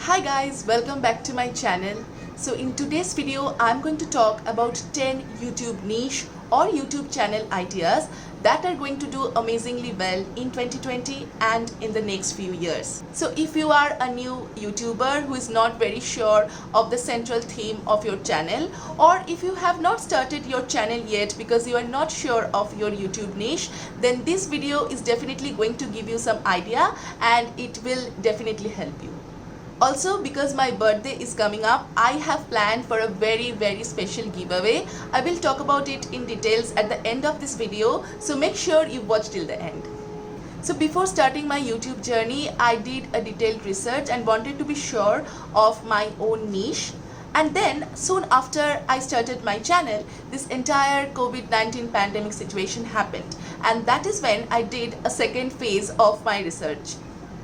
Hi guys, welcome back to my channel. So in today's video, I'm going to talk about 10 YouTube niche or YouTube channel ideas that are going to do amazingly well in 2020 and in the next few years. So if you are a new YouTuber who is not very sure of the central theme of your channel, or if you have not started your channel yet because you are not sure of your YouTube niche, then this video is definitely going to give you some idea and it will definitely help you. Also, because my birthday is coming up, I have planned for a very special giveaway. I will talk about it in details at the end of this video, so make sure you watch till the end. So before starting my YouTube journey, I did a detailed research and wanted to be sure of my own niche. And then soon after I started my channel, this entire COVID-19 pandemic situation happened. And that is when I did a second phase of my research.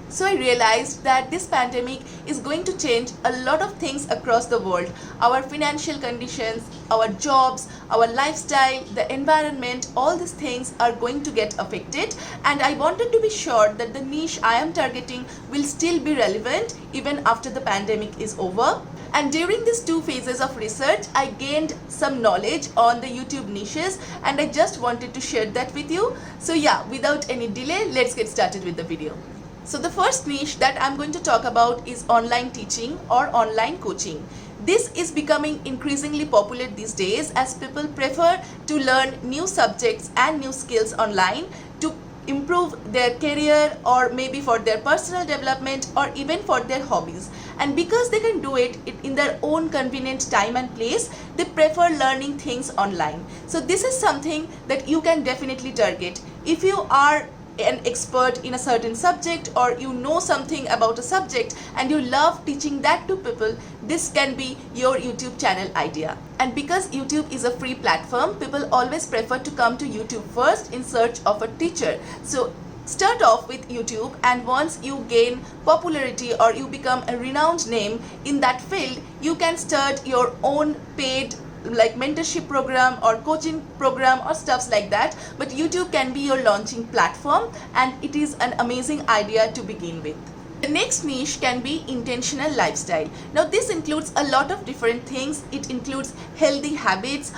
So I realized that this pandemic is going to change a lot of things across the world. Our financial conditions, our jobs, our lifestyle, the environment, all these things are going to get affected. And I wanted to be sure that the niche I am targeting will still be relevant even after the pandemic is over. And during these two phases of research, I gained some knowledge on the YouTube niches and I just wanted to share that with you. So yeah, without any delay, let's get started with the video. So the first niche that I'm going to talk about is online teaching or online coaching. This is becoming increasingly popular these days as people prefer to learn new subjects and new skills online to improve their career or maybe for their personal development or even for their hobbies. And because they can do it in their own convenient time and place, they prefer learning things online. So this is something that you can definitely target. If you are an expert in a certain subject or you know something about a subject and you love teaching that to people, this can be your YouTube channel idea. And because YouTube is a free platform, people always prefer to come to YouTube first in search of a teacher. So start off with YouTube, and once you gain popularity or you become a renowned name in that field, you can start your own paid like mentorship program or coaching program or stuffs like that. But YouTube can be your launching platform and it is an amazing idea to begin with. The next niche can be intentional lifestyle. Now this includes a lot of different things. It includes healthy habits,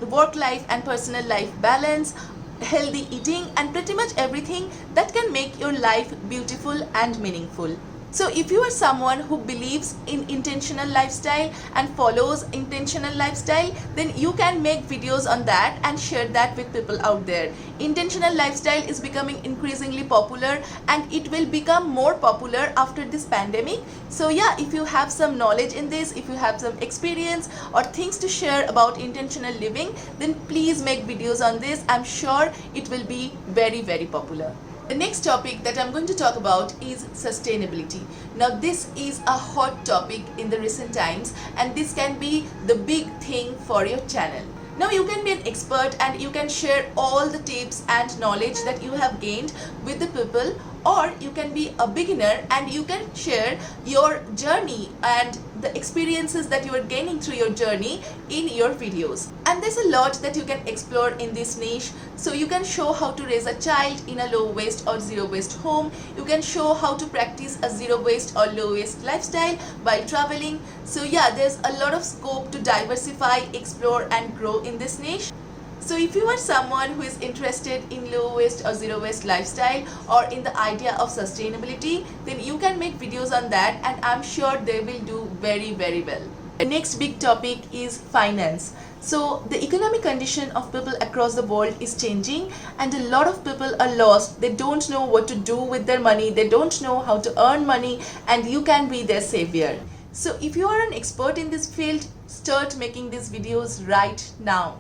work life and personal life balance, healthy eating, and pretty much everything that can make your life beautiful and meaningful. So if you are someone who believes in intentional lifestyle and follows intentional lifestyle, then you can make videos on that and share that with people out there. Intentional lifestyle is becoming increasingly popular and it will become more popular after this pandemic. So yeah, if you have some knowledge in this, if you have some experience or things to share about intentional living, then please make videos on this. I'm sure it will be very popular. The next topic that I'm going to talk about is sustainability. Now this is a hot topic in the recent times and this can be the big thing for your channel. Now you can be an expert and you can share all the tips and knowledge that you have gained with the people, or you can be a beginner and you can share your journey and the experiences that you are gaining through your journey in your videos. And there's a lot that you can explore in this niche. So you can show how to raise a child in a low waste or zero waste home. You can show how to practice a zero waste or low waste lifestyle while traveling. So yeah, there's a lot of scope to diversify, explore and grow in this niche. So if you are someone who is interested in low waste or zero waste lifestyle or in the idea of sustainability, then you can make videos on that and I'm sure they will do very well. The next big topic is finance. So the economic condition of people across the world is changing and a lot of people are lost. They don't know what to do with their money, they don't know how to earn money, and you can be their savior. So if you are an expert in this field, start making these videos right now.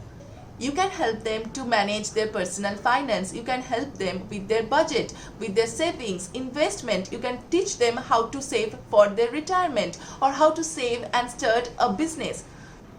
You can help them to manage their personal finance. You can help them with their budget, with their savings, investment. You can teach them how to save for their retirement or how to save and start a business.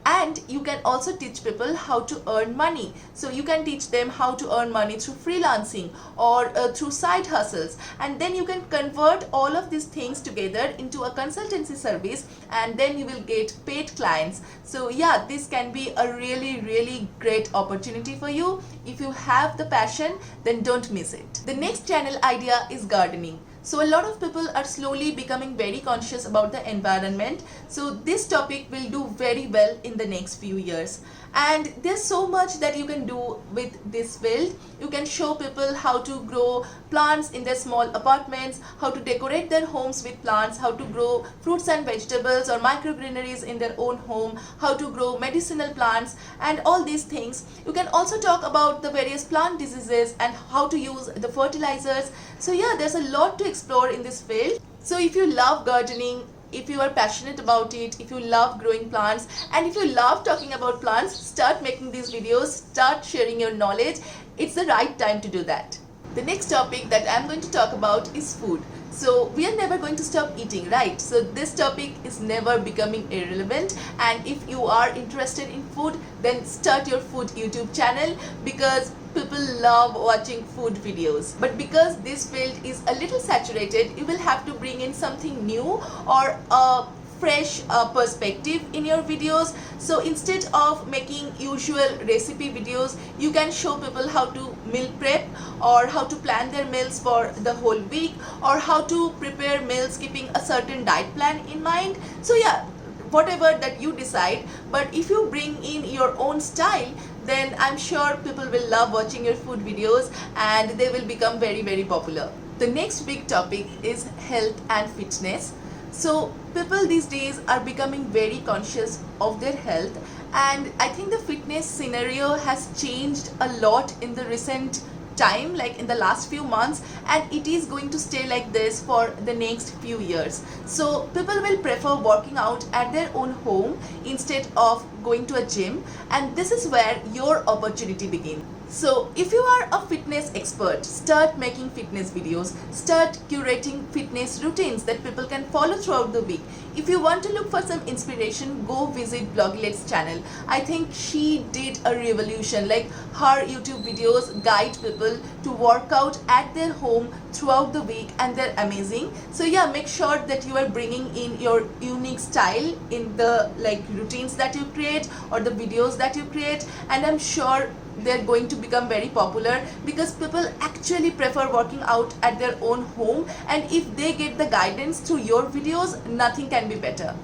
And you can also teach people how to earn money. So you can teach them how to earn money through freelancing or through side hustles, and then you can convert all of these things together into a consultancy service and then you will get paid clients. So yeah, this can be a really great opportunity for you. If you have the passion, then don't miss it. The next channel idea is gardening. So a lot of people are slowly becoming very conscious about the environment. So this topic will do very well in the next few years. And there's so much that you can do with this field. You can show people how to grow plants in their small apartments, how to decorate their homes with plants, how to grow fruits and vegetables or microgreeneries in their own home, how to grow medicinal plants and all these things. You can also talk about the various plant diseases and how to use the fertilizers. So yeah, there's a lot to explore in this field. So if you love gardening, if you are passionate about it, if you love growing plants, and if you love talking about plants, start making these videos, start sharing your knowledge. It's the right time to do that. The next topic that I'm going to talk about is food. So we are never going to stop eating, right? So this topic is never becoming irrelevant, and if you are interested in food, then start your food YouTube channel, because people love watching food videos. But because this field is a little saturated, you will have to bring in something new or a fresh perspective in your videos. So instead of making usual recipe videos, you can show people how to meal prep, or how to plan their meals for the whole week, or how to prepare meals keeping a certain diet plan in mind. So yeah, whatever that you decide, but if you bring in your own style, then I'm sure people will love watching your food videos and they will become very, very popular. The next big topic is health and fitness. So people these days are becoming very conscious of their health, and I think the fitness scenario has changed a lot in the recent time, like in the last few months, and it is going to stay like this for the next few years. So people will prefer working out at their own home instead of going to a gym, and this is where your opportunity begins. So if you are a fitness expert, start making fitness videos, start curating fitness routines that people can follow throughout the week. If you want to look for some inspiration, go visit Bloggylet's channel. I think she did a revolution. Like, her YouTube videos guide people to work out at their home throughout the week, and they're amazing. So yeah, make sure that you are bringing in your unique style in the routines that you create or the videos that you create, and I'm sure they're going to become very popular, because people actually prefer working out at their own home, and if they get the guidance through your videos, nothing can be better.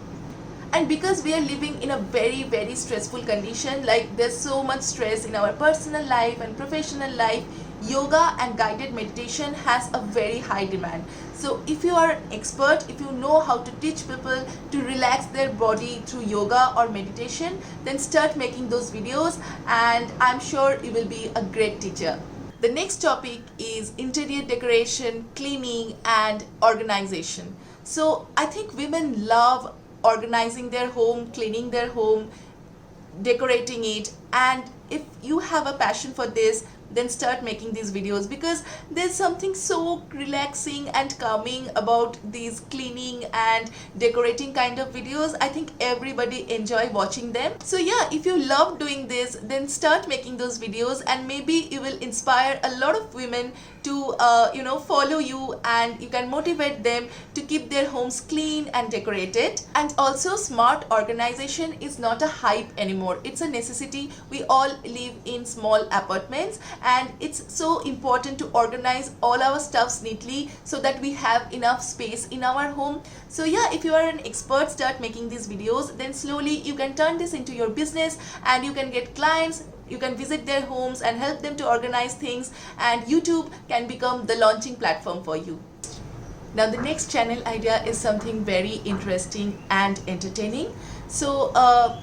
And because we are living in a very, very stressful condition, like there's so much stress in our personal life and professional life, yoga and guided meditation has a very high demand. So if you are an expert, if you know how to teach people to relax their body through yoga or meditation, then start making those videos, and I'm sure you will be a great teacher. The next topic is interior decoration, cleaning and organization. So I think women love organizing their home, cleaning their home, decorating it, and if you have a passion for this, then start making these videos, because there's something so relaxing and calming about these cleaning and decorating kind of videos. I think everybody enjoy watching them. So yeah, if you love doing this, then start making those videos, and maybe you will inspire a lot of women to follow you, and you can motivate them to keep their homes clean and decorated. And also, smart organization is not a hype anymore, it's a necessity. We all live in small apartments, and it's so important to organize all our stuffs neatly so that we have enough space in our home. So yeah, if you are an expert, start making these videos, then slowly you can turn this into your business, and you can get clients. You can visit their homes and help them to organize things, and YouTube can become the launching platform for you. Now the next channel idea is something very interesting and entertaining. So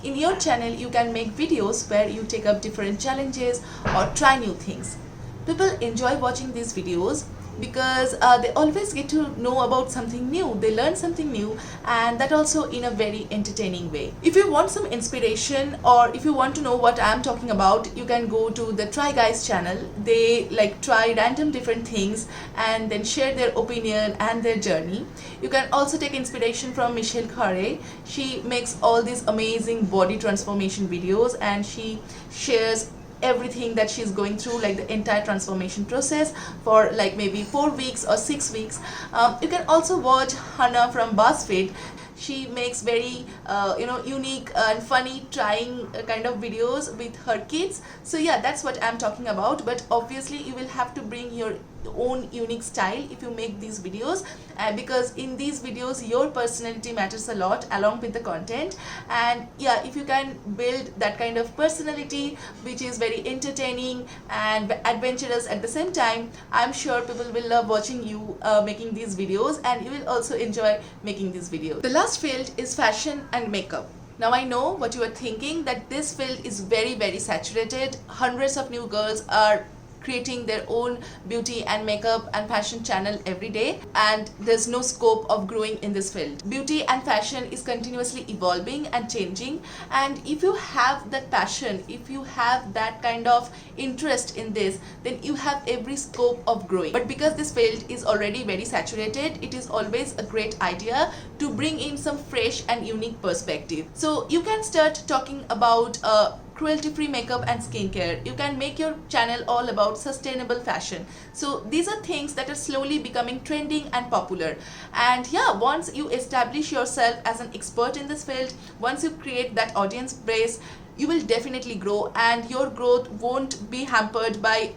in your channel you can make videos where you take up different challenges or try new things. People enjoy watching these videos because they always get to know about something new, they learn something new, and that also in a very entertaining way. If you want some inspiration, or if you want to know what I'm talking about, you can go to the Try Guys channel. They try random different things and then share their opinion and their journey. You can also take inspiration from Michelle Khare. She makes all these amazing body transformation videos, and she shares everything that she's going through, like the entire transformation process for maybe 4 weeks or 6 weeks. You can also watch Hannah from BuzzFeed. She makes very unique and funny trying kind of videos with her kids. So yeah, that's what I'm talking about. But obviously you will have to bring your own unique style if you make these videos, because in these videos your personality matters a lot along with the content. And yeah, if you can build that kind of personality which is very entertaining and adventurous at the same time, I'm sure people will love watching you making these videos, and you will also enjoy making these videos. The last field is fashion and makeup. Now I know what you are thinking, that this field is very saturated. Hundreds of new girls are creating their own beauty and makeup and fashion channel every day, and there's no scope of growing in this field. Beauty and fashion is continuously evolving and changing, and if you have that passion, if you have that kind of interest in this, then you have every scope of growing. But because this field is already very saturated, it is always a great idea to bring in some fresh and unique perspective. So you can start talking about cruelty-free makeup and skincare. You can make your channel all about sustainable fashion. So these are things that are slowly becoming trending and popular. And yeah, once you establish yourself as an expert in this field, once you create that audience base, you will definitely grow, and your growth won't be hampered by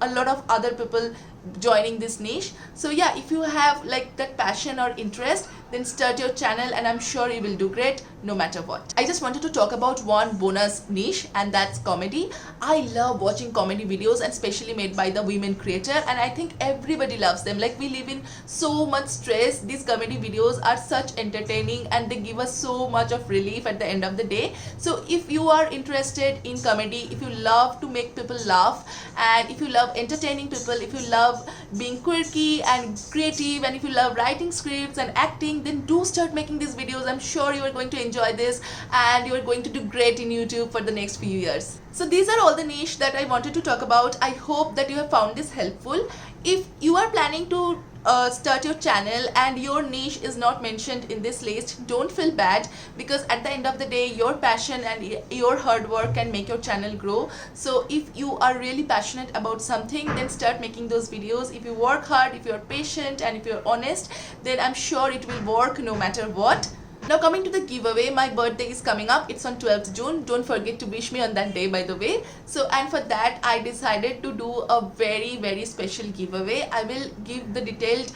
a lot of other people joining this niche. So yeah, if you have like that passion or interest, then start your channel and I'm sure you will do great no matter what. I just wanted to talk about one bonus niche, and that's comedy. I love watching comedy videos, and especially made by the women creator, and I think everybody loves them. Like, we live in so much stress. These comedy videos are such entertaining and they give us so much of relief at the end of the day. So if you are interested in comedy, if you love to make people laugh, and if you love entertaining people, if you love being quirky and creative, and if you love writing scripts and acting, then do start making these videos. I'm sure you are going to enjoy this and you are going to do great in YouTube for the next few years. So these are all the niche that I wanted to talk about. I hope that you have found this helpful. If you are planning to start your channel and your niche is not mentioned in this list, don't feel bad, because at the end of the day, your passion and your hard work can make your channel grow. So if you are really passionate about something, then start making those videos. If you work hard, if you're patient, and if you're honest, then I'm sure it will work no matter what. Now coming to the giveaway, my birthday is coming up. It's on 12th June. Don't forget to wish me on that day, by the way. So, and for that I decided to do a very special giveaway. I will give the detailed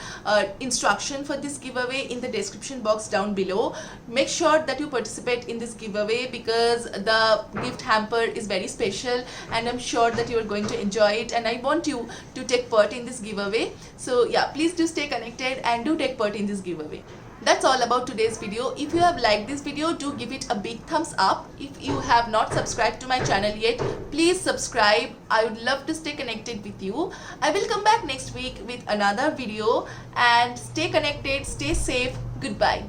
instruction for this giveaway in the description box down below. Make sure that you participate in this giveaway, because the gift hamper is very special and I'm sure that you are going to enjoy it, and I want you to take part in this giveaway. So yeah, please do stay connected and do take part in this giveaway. That's all about today's video. If you have liked this video, do give it a big thumbs up. If you have not subscribed to my channel yet, please subscribe. I would love to stay connected with you. I will come back next week with another video, and stay connected, stay safe. Goodbye.